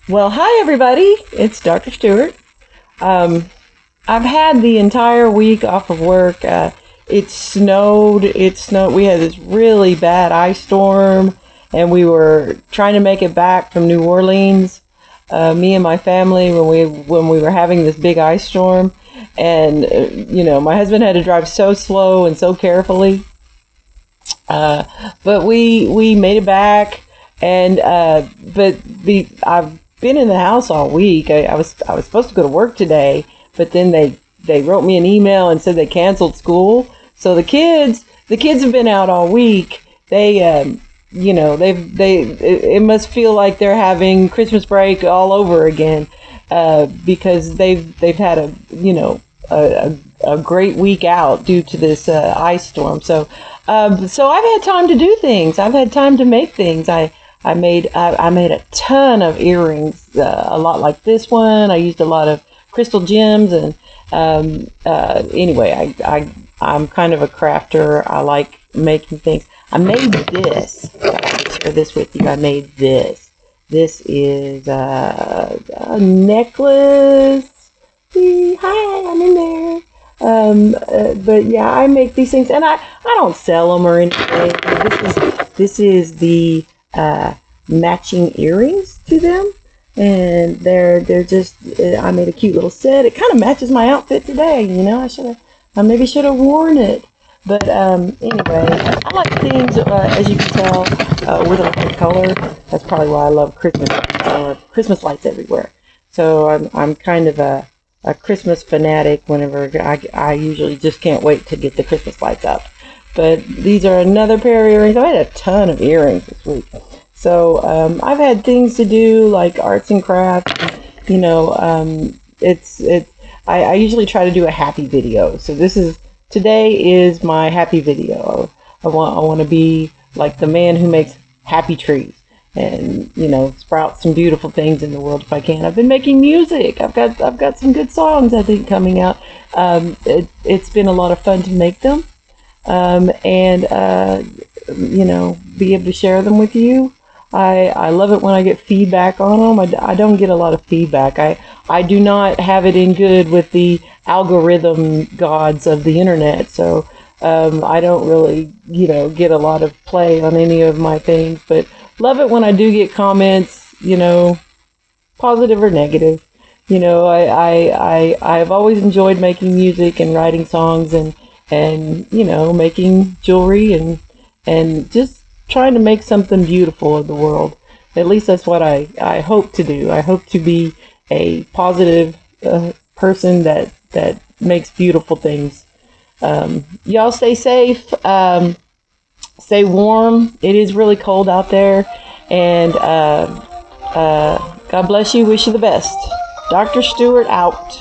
Well, hi everybody. It's Dr. Stewart. Um, I've had the entire week off of work. It snowed. It snowed. We had this really bad ice storm, and we were trying to make it back from New Orleans. Me and my family when we were having this big ice storm, and my husband had to drive so slow and so carefully. But we made it back, and I've been in the house all week. I was supposed to go to work today, but then they wrote me an email and said they canceled school. So the kids have been out all week. It must feel like they're having Christmas break all over again, because they've had a great week out due to this ice storm. So I've had time to do things. I've had time to make things. I made a ton of earrings, a lot like this one. I used a lot of crystal gems, and anyway, I'm kind of a crafter. I like making things. I made this. I'll share this with you. I made this. This is a necklace. See, hi, I'm in there. But yeah, I make these things, and I don't sell them or anything. This is the matching earrings to them, and they're just. I made a cute little set. It kind of matches my outfit today. I maybe should have worn it. But anyway, I like things, as you can tell, with a lot of color. That's probably why I love Christmas. Christmas lights everywhere. So I'm kind of a Christmas fanatic. Whenever I usually just can't wait to get the Christmas lights up. But these are another pair of earrings. I had a ton of earrings this week. So I've had things to do like arts and crafts. I usually try to do a happy video. So today is my happy video. I want to be like the man who makes happy trees, and sprout some beautiful things in the world if I can. I've been making music. I've got some good songs I think coming out. It's been a lot of fun to make them, and be able to share them with you. I love it when I get feedback on them. I don't get a lot of feedback. I do not have it in good with the algorithm gods of the internet, so I don't really get a lot of play on any of my things, but love it when I do get comments, positive or negative. I've always enjoyed making music and writing songs, and making jewelry, and just trying to make something beautiful of the world. At least that's what I hope to do. I hope to be a positive person that makes beautiful things. Y'all stay safe. Stay warm. It is really cold out there. And God bless you. Wish you the best. Dr. Stewart out.